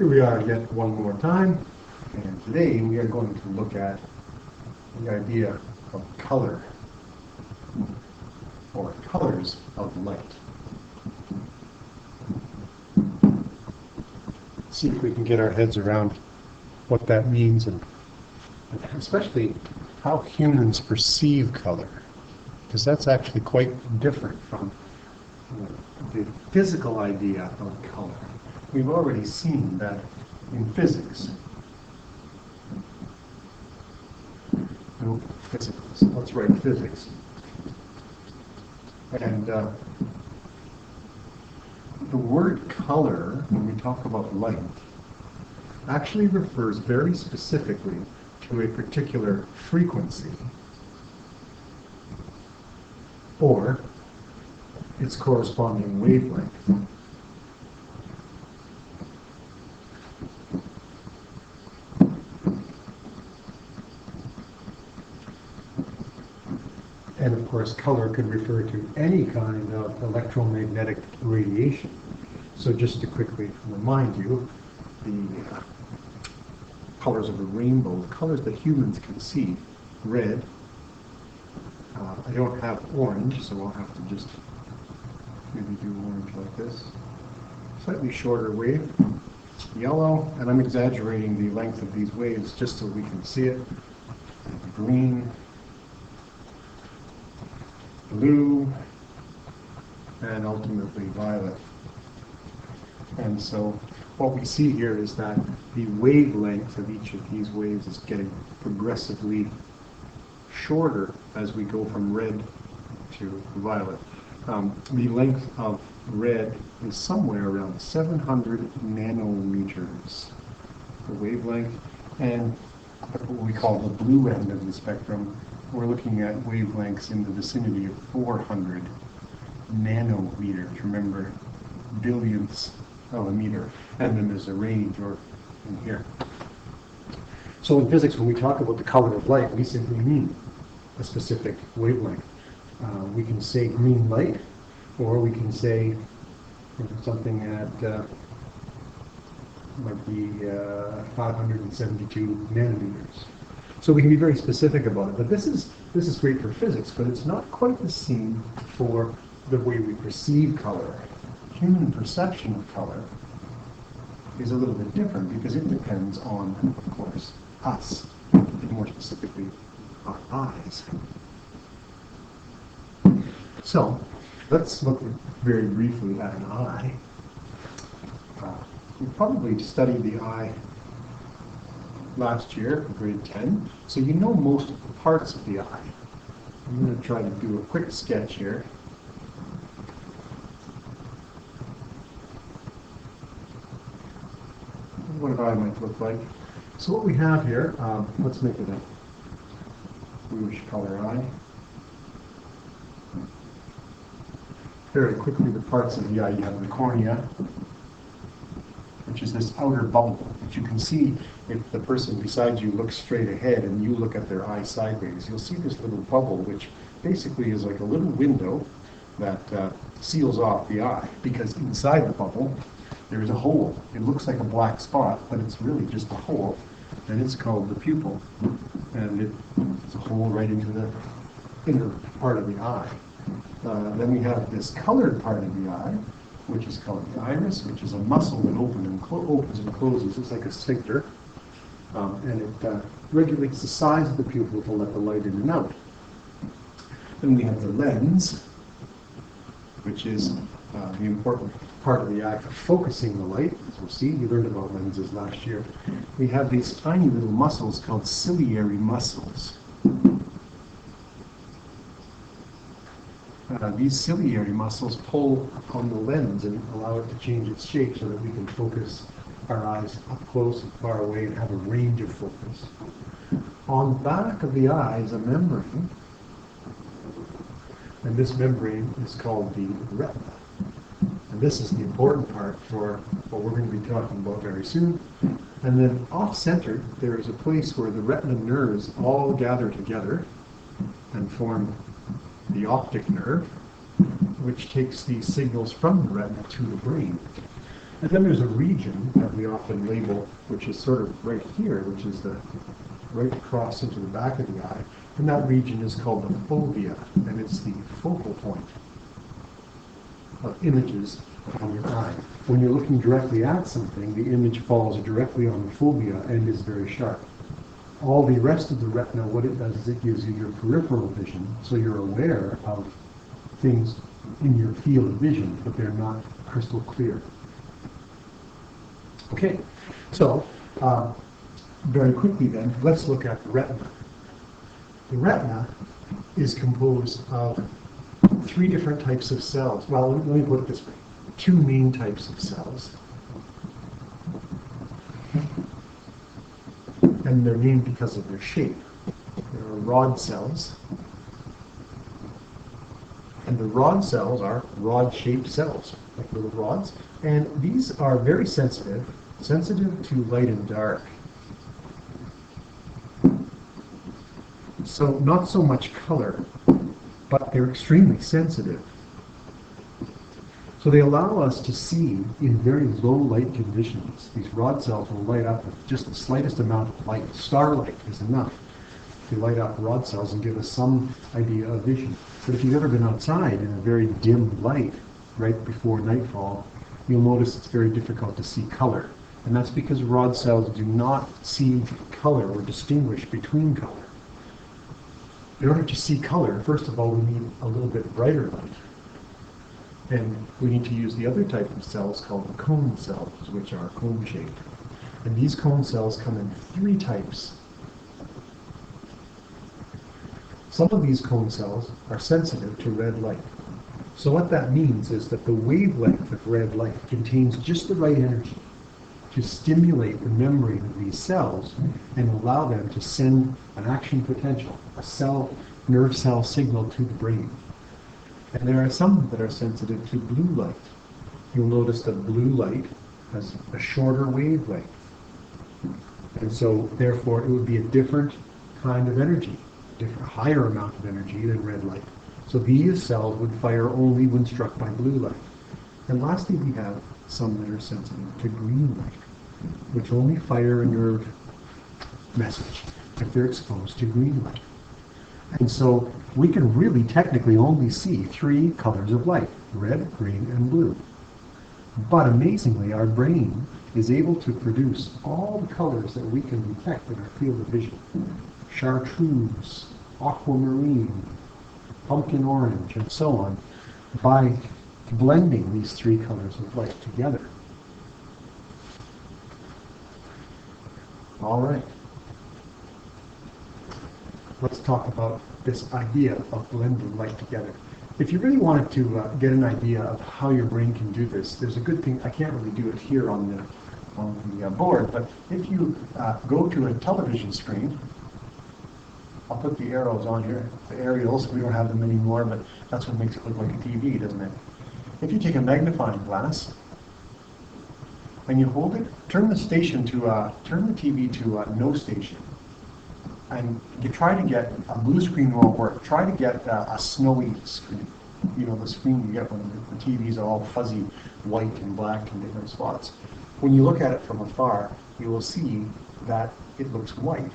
Here we are yet one more time, and today we are going to look at the idea of color, or colors of light. See if we can get our heads around what that means, and especially how humans perceive color, because that's actually quite different from the physical idea of color. We've already seen that in physics. No, physics. Let's write physics. And the word color, when we talk about light, actually refers very specifically to a particular frequency or its corresponding wavelength. And of course, color could refer to any kind of electromagnetic radiation. So just to quickly remind you, the colors of the rainbow, the colors that humans can see: red. I don't have orange, so I'll have to just maybe do orange like this. Slightly shorter wave. Yellow, and I'm exaggerating the length of these waves just so we can see it. Green. Blue, and ultimately violet. And so what we see here is that the wavelength of each of these waves is getting progressively shorter as we go from red to violet. The length of red is somewhere around 700 nanometers, the wavelength, and what we call the blue end of the spectrum, we're looking at wavelengths in the vicinity of 400 nanometers. Remember, billionths of a meter. And then there's a range, or in here. So in physics, when we talk about the color of light, we simply mean a specific wavelength. We can say green light, or we can say something at might be 572 nanometers. So we can be very specific about it. But this is great for physics, but it's not quite the same for the way we perceive color. Human perception of color is a little bit different because it depends on, of course, us, and more specifically, our eyes. So let's look very briefly at an eye. You probably studied the eye last year, grade 10, so you know most of the parts of the eye. I'm going to try to do a quick sketch here. What an eye might look like. So what we have here, let's make it a bluish color eye. Very quickly, the parts of the eye: you have the cornea, which is this outer bubble that you can see if the person beside you looks straight ahead and you look at their eye sideways. You'll see this little bubble, which basically is like a little window that seals off the eye, because inside the bubble there is a hole. It looks like a black spot, but it's really just a hole, and it's called the pupil, and it's a hole right into the inner part of the eye. Then we have this colored part of the eye, which is called the iris, which is a muscle that opens and closes. It's like a sphincter, and it regulates the size of the pupil to let the light in and out. Then we have the lens, which is the important part of the eye for focusing the light. As we'll see, you learned about lenses last year. We have these tiny little muscles called ciliary muscles. These ciliary muscles pull on the lens and allow it to change its shape so that we can focus our eyes up close and far away and have a range of focus. On the back of the eye is a membrane, and this membrane is called the retina. And this is the important part for what we're going to be talking about very soon. And then off-centered, there is a place where the retina nerves all gather together and form the optic nerve, which takes these signals from the retina to the brain. And then there's a region that we often label, which is sort of right here, which is the right across into the back of the eye. And that region is called the fovea, and it's the focal point of images on your eye. When you're looking directly at something, the image falls directly on the fovea and is very sharp. All the rest of the retina, what it does is it gives you your peripheral vision, so you're aware of things in your field of vision, but they're not crystal clear. Okay, so very quickly then, let's look at the retina. The retina is composed of three different types of cells. Well, let me put it this way. Two main types of cells. And they're named because of their shape. There are rod cells. And the rod cells are rod-shaped cells, like little rods. And these are very sensitive to light and dark. So not so much color, but they're extremely sensitive. So they allow us to see in very low light conditions. These rod cells will light up with just the slightest amount of light. Starlight is enough to light up rod cells and give us some idea of vision. But if you've ever been outside in a very dim light right before nightfall, you'll notice it's very difficult to see color. And that's because rod cells do not see color or distinguish between color. In order to see color, first of all, we need a little bit brighter light. And we need to use the other type of cells called the cone cells, which are cone-shaped. And these cone cells come in three types. Some of these cone cells are sensitive to red light. So what that means is that the wavelength of red light contains just the right energy to stimulate the membrane of these cells and allow them to send an action potential, a nerve cell signal to the brain. And there are some that are sensitive to blue light. You'll notice that blue light has a shorter wavelength. And so therefore it would be a different kind of energy, a higher amount of energy than red light. So these cells would fire only when struck by blue light. And lastly, we have some that are sensitive to green light, which only fire a nerve message if they're exposed to green light. And so we can really technically only see three colors of light, red, green, and blue. But amazingly, our brain is able to produce all the colors that we can detect in our field of vision. Chartreuse, aquamarine, pumpkin orange, and so on, by blending these three colors of light together. All right. Let's talk about this idea of blending light together. If you really wanted to get an idea of how your brain can do this, there's a good thing. I can't really do it here on the board, but if you go to a television screen, I'll put the arrows on here, the aerials. We don't have them anymore, but that's what makes it look like a TV, doesn't it? If you take a magnifying glass and you hold it, turn the TV to no station. And you try to get a blue screen won't work. Try to get a snowy screen. You know, the screen you get when the TVs are all fuzzy white and black in different spots. When you look at it from afar, you will see that it looks white,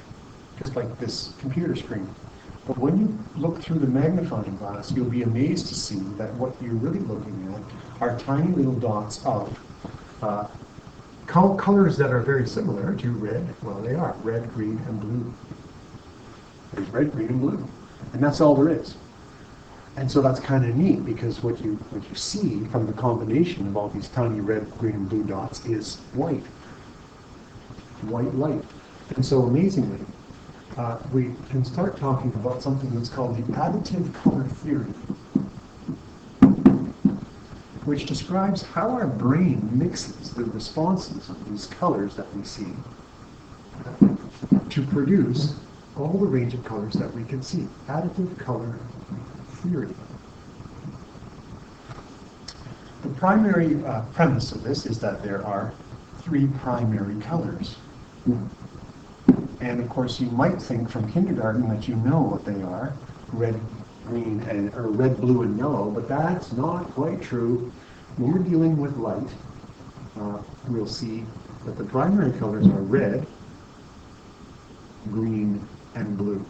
just like this computer screen. But when you look through the magnifying glass, you'll be amazed to see that what you're really looking at are tiny little dots of colors that are very similar to red. Well, they are red, green, and blue. There's red, green, and blue, and that's all there is. And so that's kind of neat, because what you see from the combination of all these tiny red, green, and blue dots is white light. And so amazingly, we can start talking about something that's called the additive color theory, which describes how our brain mixes the responses of these colors that we see to produce all the range of colors that we can see. Additive color theory. The primary premise of this is that there are three primary colors. And of course, you might think from kindergarten that you know what they are, red, green, or red, blue, and yellow, but that's not quite true. When we're dealing with light, we'll see that the primary colors are red, green, and blue.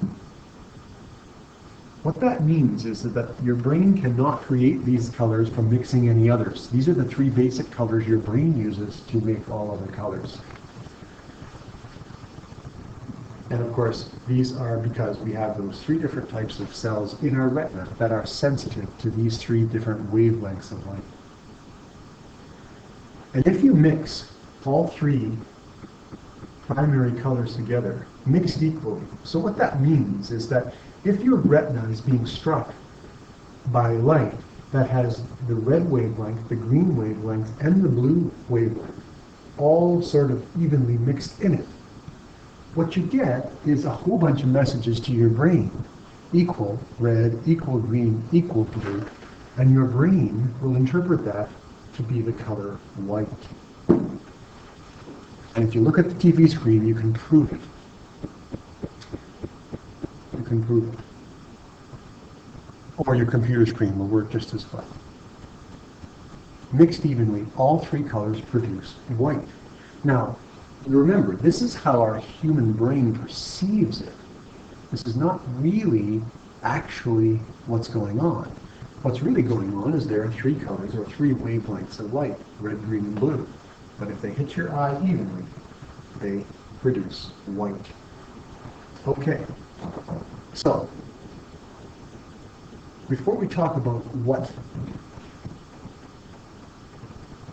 What that means is that your brain cannot create these colors from mixing any others. These are the three basic colors your brain uses to make all other colors. And of course, these are because we have those three different types of cells in our retina that are sensitive to these three different wavelengths of light. And if you mix all three primary colors together, mixed equally, so what that means is that if your retina is being struck by light that has the red wavelength, the green wavelength, and the blue wavelength, all sort of evenly mixed in it, what you get is a whole bunch of messages to your brain. Equal red, equal green, equal blue, and your brain will interpret that to be the color white. And if you look at the TV screen, you can prove it. You can prove it. Or your computer screen will work just as well. Mixed evenly, all three colors produce white. Now, remember, this is how our human brain perceives it. This is not really actually what's going on. What's really going on is there are three colors or three wavelengths of light, red, green, and blue. But if they hit your eye evenly, they produce white. Okay, so before we talk about what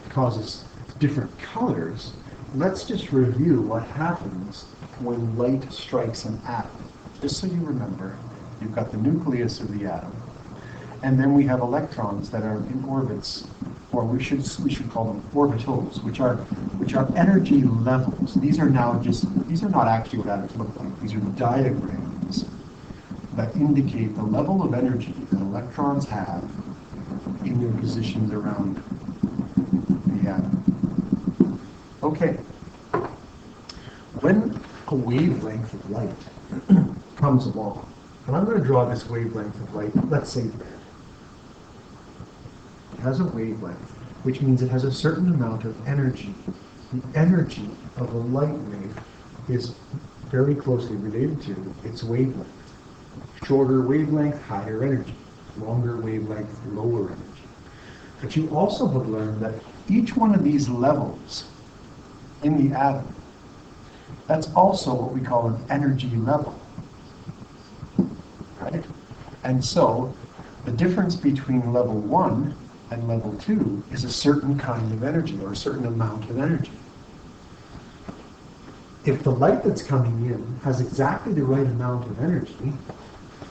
causes different colors, let's just review what happens when light strikes an atom. Just so you remember, you've got the nucleus of the atom, and then we have electrons that are in orbits, or we should call them orbitals, which are energy levels. These are not actually what atoms look like. These are diagrams that indicate the level of energy that electrons have in their positions around the atom. Okay. When a wavelength of light comes along, and I'm going to draw this wavelength of light, let's say red. It has a wavelength, which means it has a certain amount of energy. The energy of a light wave is very closely related to its wavelength. Shorter wavelength, higher energy. Longer wavelength, lower energy. But you also have learned that each one of these levels in the atom, that's also what we call an energy level, right? And so the difference between level 1 and level 2 is a certain kind of energy, or a certain amount of energy. If the light that's coming in has exactly the right amount of energy,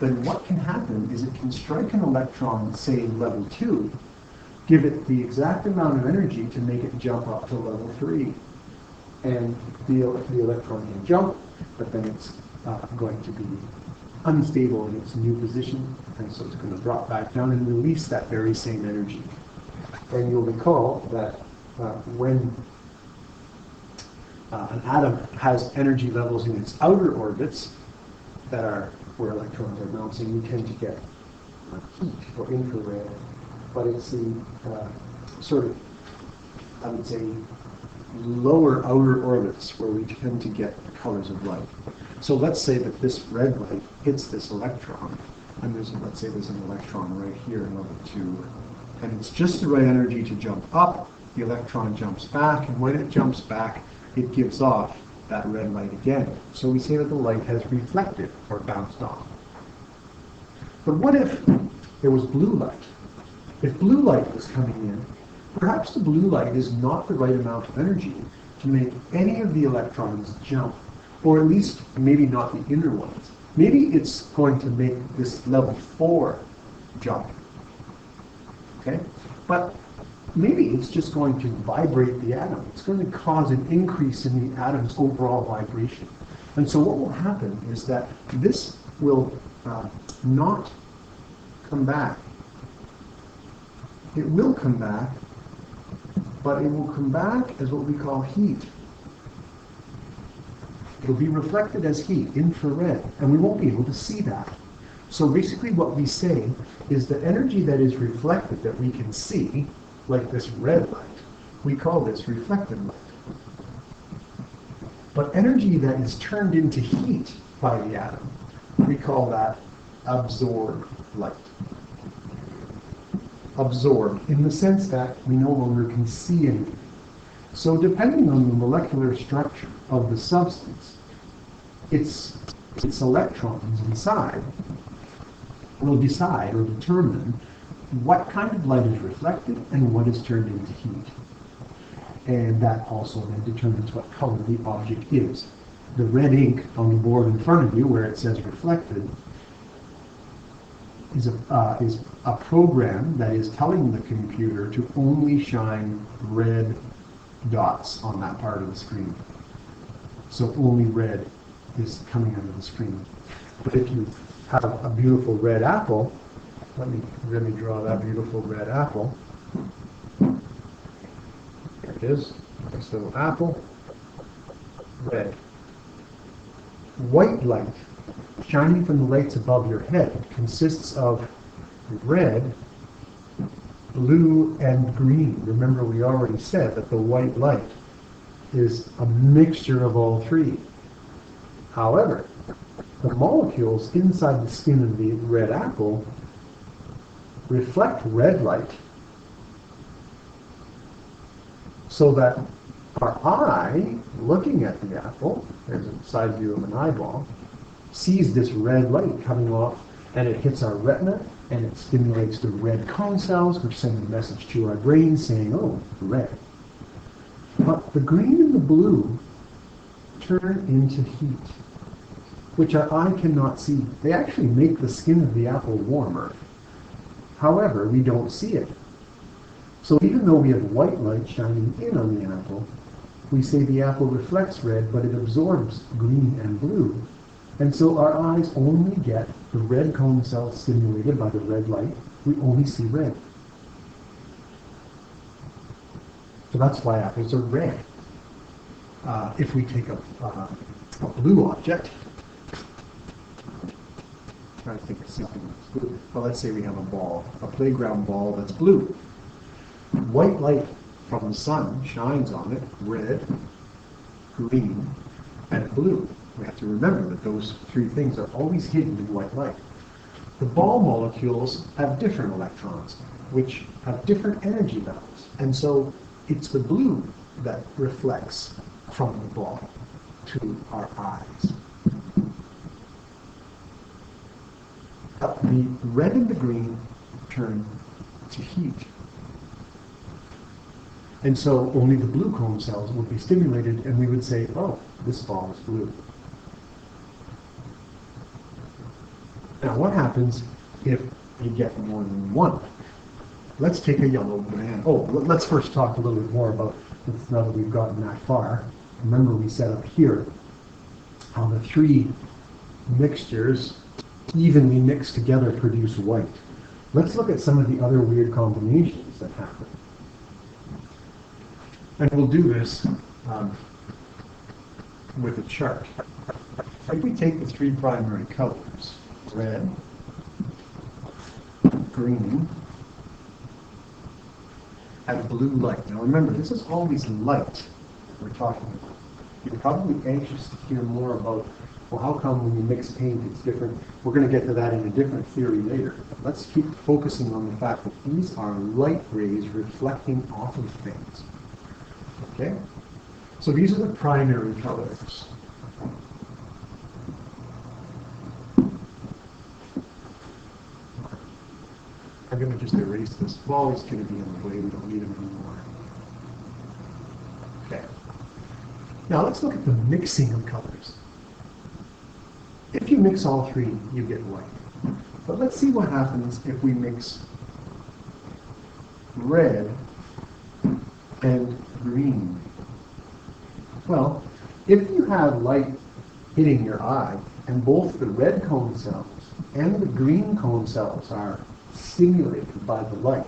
then what can happen is it can strike an electron, say level 2, give it the exact amount of energy to make it jump up to level 3. And the electron can jump, but then it's going to be unstable in its new position, and so it's going to drop back down and release that very same energy. And you'll recall that when an atom has energy levels in its outer orbits that are where electrons are bouncing, you tend to get heat or infrared, but it's the sort of, I would say, lower outer orbits where we tend to get the colors of light. So let's say that this red light hits this electron, and let's say there's an electron right here in level 2, and it's just the right energy to jump up. The electron jumps back, and when it jumps back, it gives off that red light again. So we say that the light has reflected or bounced off. But what if there was blue light? If blue light was coming in, perhaps the blue light is not the right amount of energy to make any of the electrons jump, or at least maybe not the inner ones. Maybe it's going to make this level 4 jump. Okay? But maybe it's just going to vibrate the atom. It's going to cause an increase in the atom's overall vibration. And so what will happen is that this will not come back. It will come back, but it will come back as what we call heat. It'll be reflected as heat, infrared, and we won't be able to see that. So basically what we say is the energy that is reflected that we can see, like this red light, We call this reflected light. But energy that is turned into heat by the atom, we call that absorbed light. Absorbed in the sense that we no longer can see anything. So depending on the molecular structure of the substance, its electrons inside will decide or determine what kind of light is reflected and what is turned into heat. And that also then determines what color the object is. The red ink on the board in front of you where it says reflected is a program that is telling the computer to only shine red dots on that part of the screen. So only red is coming out of the screen. But if you have a beautiful red apple, let me draw that beautiful red apple. There it is, nice little apple, red. White light shining from the lights above your head consists of red, blue, and green. Remember, we already said that the white light is a mixture of all three. However, the molecules inside the skin of the red apple reflect red light so that our eye, looking at the apple, there's a side view of an eyeball, sees this red light coming off, and it hits our retina, and it stimulates the red cone cells, which send a message to our brain saying, oh, red. But the green and the blue turn into heat, which our eye cannot see. They actually make the skin of the apple warmer. However, we don't see it. So even though we have white light shining in on the apple, we say the apple reflects red, but it absorbs green and blue. And so our eyes only get the red cone cells stimulated by the red light. We only see red. So that's why apples are red. If we take a blue object, trying to think of something that's blue. Well, let's say we have a ball, a playground ball that's blue. White light from the sun shines on it, red, green, and blue. We have to remember that those three things are always hidden in white light. The ball molecules have different electrons, which have different energy levels. And so it's the blue that reflects from the ball to our eyes. The red and the green turn to heat. And so only the blue cone cells would be stimulated, and we would say, oh, this ball is blue. Now, what happens if you get more than one? Let's take a yellow banana. Oh, let's first talk a little bit more about this now that we've gotten that far. Remember, we set up here how the three mixtures evenly mixed together produce white. Let's look at some of the other weird combinations that happen. And we'll do this with a chart. If we take the three primary colors, red, green, and blue light. Now remember, this is always light we're talking about. You're probably anxious to hear more about, well, how come when you mix paint it's different? We're going to get to that in a different theory later. Let's keep focusing on the fact that these are light rays reflecting off of things. Okay? So these are the primary colors. I'm going to just erase this. Well, it's going to be in the way. We don't need them anymore. Okay. Now let's look at the mixing of colors. If you mix all three, you get white. But let's see what happens if we mix red and green. Well, if you have light hitting your eye, and both the red cone cells and the green cone cells are stimulated by the light,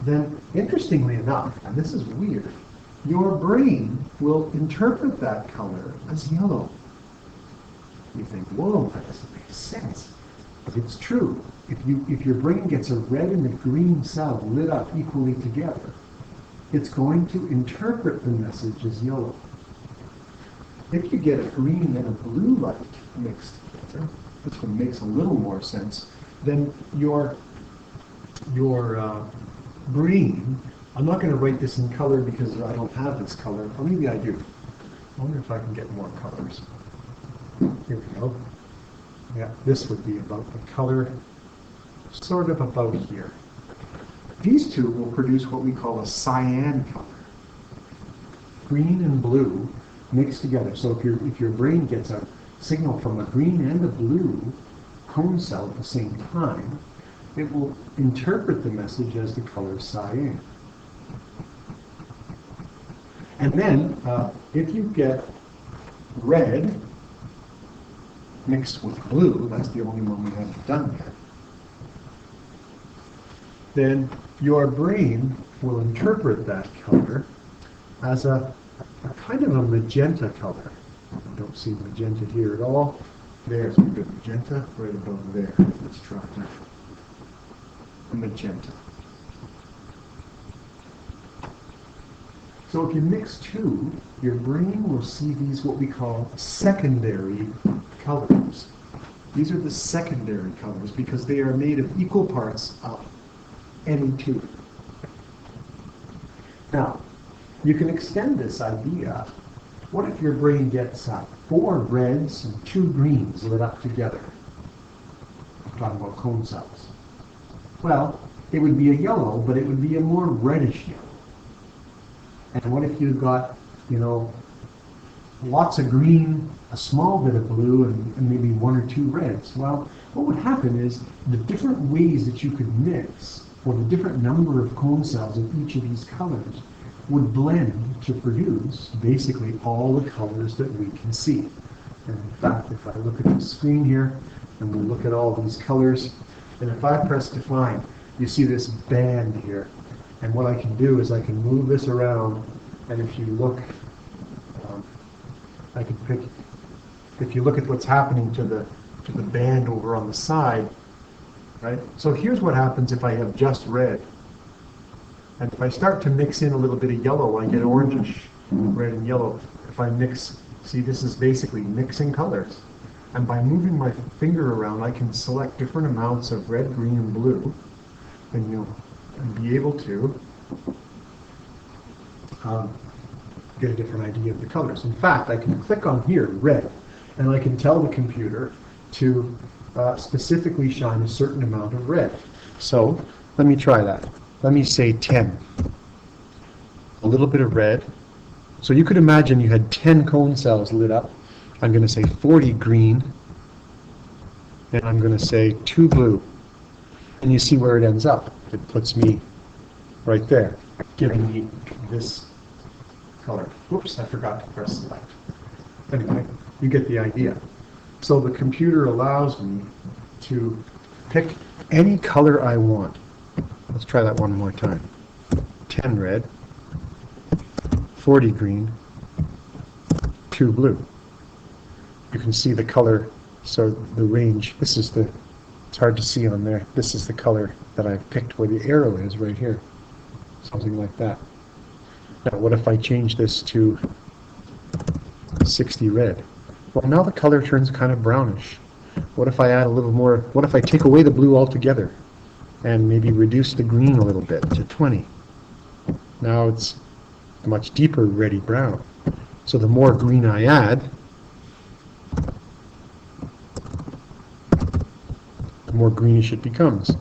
then interestingly enough, and this is weird, your brain will interpret that color as yellow. You think, whoa, that doesn't make sense. But it's true. If your brain gets a red and a green cell lit up equally together, it's going to interpret the message as yellow. If you get a green and a blue light mixed together, which one makes a little more sense, then your brain, I'm not going to write this in color because I don't have this color, or maybe I do. I wonder if I can get more colors. Here we go. Yeah, this would be about the color, sort of about here. These two will produce what we call a cyan color. Green and blue mixed together. So if your brain gets a signal from a green and a blue cone cell at the same time, it will interpret the message as the color cyan. And then, if you get red mixed with blue, that's the only one we haven't done yet, then your brain will interpret that color as a kind of a magenta color. I don't see magenta here at all. There's a good magenta right above there. Let's try that. A magenta. So if you mix two, your brain will see these what we call secondary colors. These are the secondary colors because they are made of equal parts of any two. Now, you can extend this idea. What if your brain gets 4 reds and 2 greens lit up together? I'm talking about cone cells. Well, it would be a yellow, but it would be a more reddish yellow. And what if you got, lots of green, a small bit of blue, and maybe 1 or 2 reds? Well, what would happen is the different ways that you could mix, or the different number of cone cells of each of these colors, would blend to produce basically all the colors that we can see. And in fact, if I look at the screen here, and we look at all these colors, and if I press define, you see this band here. And what I can do is I can move this around, and if you look, I can pick, if you look at what's happening to the band over on the side, right? So here's what happens if I have just red. And if I start to mix in a little bit of yellow, I get orangish, red and yellow. If I mix, see, this is basically mixing colors. And by moving my finger around, I can select different amounts of red, green, and blue, and be able to get a different idea of the colors. In fact, I can click on here, red, and I can tell the computer to specifically shine a certain amount of red. So let me try that. Let me say 10. A little bit of red. So you could imagine you had 10 cone cells lit up. I'm going to say 40 green, and I'm going to say 2 blue. And you see where it ends up. It puts me right there, giving me this color. Whoops, I forgot to press select. Anyway, you get the idea. So the computer allows me to pick any color I want. Let's try that one more time. 10 red, 40 green, 2 blue. You can see the color, so the range, this is the, it's hard to see on there, this is the color that I've picked where the arrow is right here. Something like that. Now what if I change this to 60 red? Well, now the color turns kind of brownish. What if I add a little more, what if I take away the blue altogether and maybe reduce the green a little bit to 20? Now it's a much deeper reddy brown. So the more green I add, the more greenish it becomes.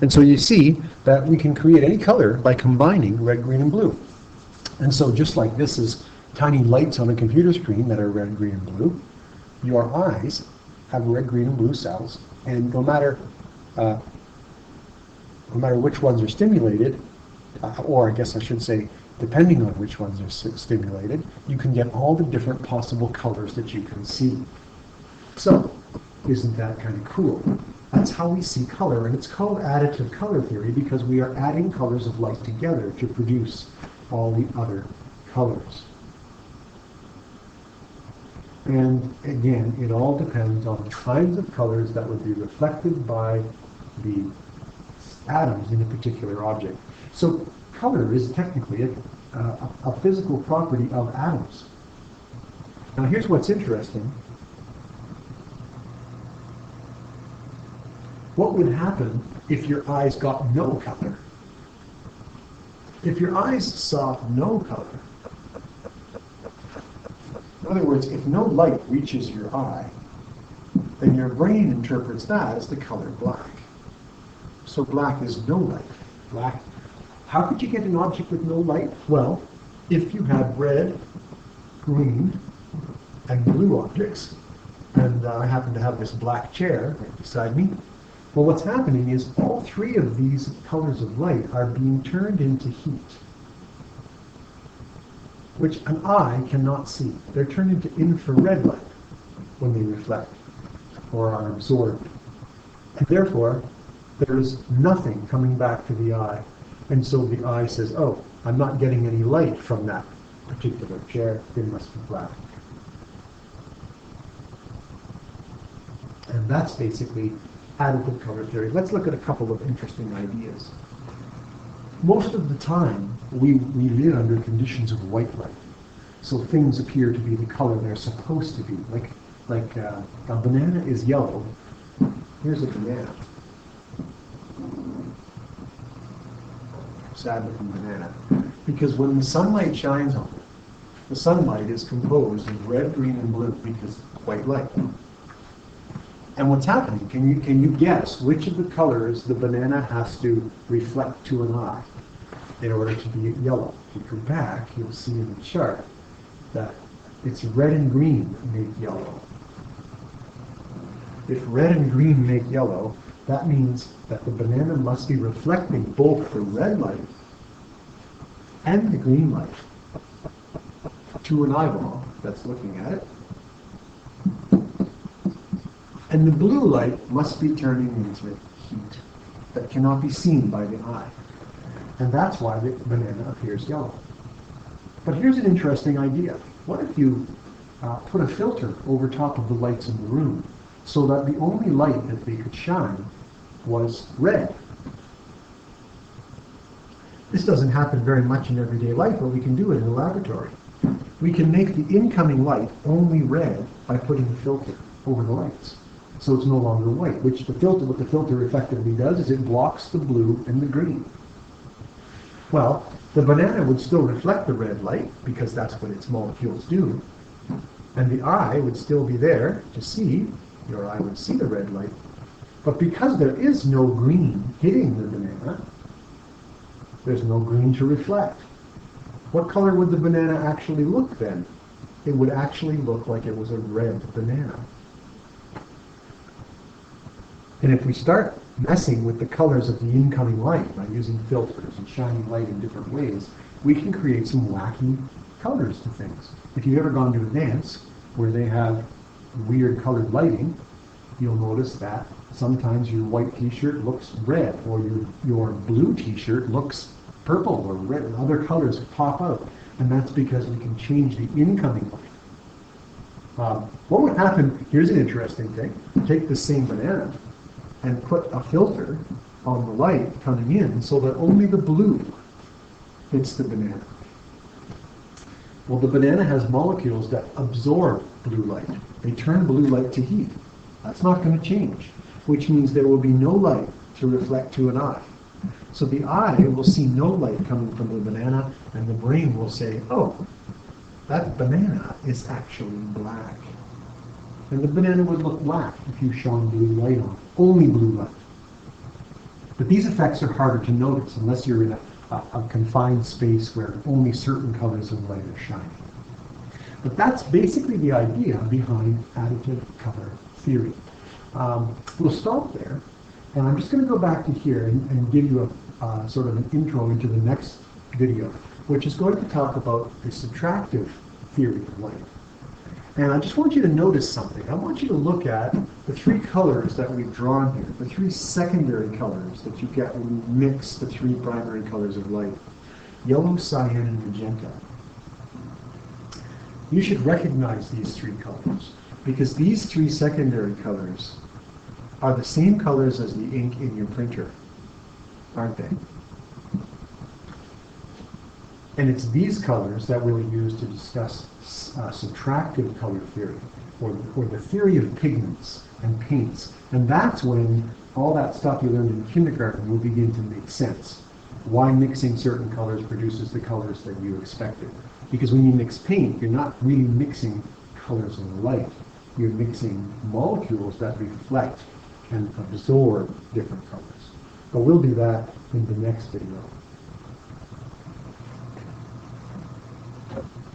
And so you see that we can create any color by combining red, green, and blue. And so just like this is tiny lights on a computer screen that are red, green, and blue, your eyes have red, green, and blue cells, and no matter which ones are stimulated, or I guess I should say, depending on which ones are stimulated, you can get all the different possible colors that you can see. So, isn't that kind of cool? That's how we see color, and it's called additive color theory because we are adding colors of light together to produce all the other colors. And again, it all depends on the kinds of colors that would be reflected by the atoms in a particular object. So color is technically a physical property of atoms. Now here's what's interesting. What would happen if your eyes got no color? If your eyes saw no color, in other words, if no light reaches your eye, then your brain interprets that as the color black. So black is no light. Black. How could you get an object with no light? Well, if you had red, green, and blue objects, and I happen to have this black chair right beside me, well, what's happening is all three of these colors of light are being turned into heat, which an eye cannot see. They're turned into infrared light when they reflect or are absorbed. And therefore, there is nothing coming back to the eye. And so the eye says, oh, I'm not getting any light from that particular chair. It must be black. And that's basically additive color theory. Let's look at a couple of interesting ideas. Most of the time, we live under conditions of white light. So things appear to be the color they're supposed to be. Like a banana is yellow. Here's a banana. Sad looking banana. Because when the sunlight shines on it, the sunlight is composed of red, green, and blue because white light. And what's happening? Can you guess which of the colors the banana has to reflect to an eye in order to be yellow? If you go back, you'll see in the chart that it's red and green that make yellow. If red and green make yellow, that means that the banana must be reflecting both the red light and the green light to an eyeball that's looking at it. And the blue light must be turning into heat that cannot be seen by the eye. And that's why the banana appears yellow. But here's an interesting idea. What if you put a filter over top of the lights in the room so that the only light that they could shine was red? This doesn't happen very much in everyday life, but we can do it in a laboratory. We can make the incoming light only red by putting a filter over the lights. So it's no longer white, what the filter effectively does is it blocks the blue and the green. Well, the banana would still reflect the red light because that's what its molecules do. And the eye would still be there to see, your eye would see the red light. But because there is no green hitting the banana, there's no green to reflect. What color would the banana actually look then? It would actually look like it was a red banana. And if we start messing with the colors of the incoming light by using filters and shining light in different ways, we can create some wacky colors to things. If you've ever gone to a dance where they have weird colored lighting, you'll notice that sometimes your white t-shirt looks red, or your blue t-shirt looks purple or red, and other colors pop out. And that's because we can change the incoming light. What would happen, here's an interesting thing, take the same banana and put a filter on the light coming in so that only the blue hits the banana. Well, the banana has molecules that absorb blue light. They turn blue light to heat. That's not going to change, which means there will be no light to reflect to an eye. So the eye will see no light coming from the banana, and the brain will say, oh, that banana is actually black. And the banana would look black if you shone blue light on it, only blue light. But these effects are harder to notice unless you're in a confined space where only certain colors of light are shining. But that's basically the idea behind additive color theory. We'll stop there, and I'm just going to go back to here and give you a sort of an intro into the next video, which is going to talk about the subtractive theory of light. And I just want you to notice something. I want you to look at the three colors that we've drawn here, the three secondary colors that you get when you mix the three primary colors of light: yellow, cyan, and magenta. You should recognize these three colors because these three secondary colors are the same colors as the ink in your printer, aren't they? And it's these colors that we'll use to discuss subtractive color theory, or the theory of pigments and paints. And that's when all that stuff you learned in kindergarten will begin to make sense. Why mixing certain colors produces the colors that you expected. Because when you mix paint, you're not really mixing colors of light. You're mixing molecules that reflect and absorb different colors. But we'll do that in the next video.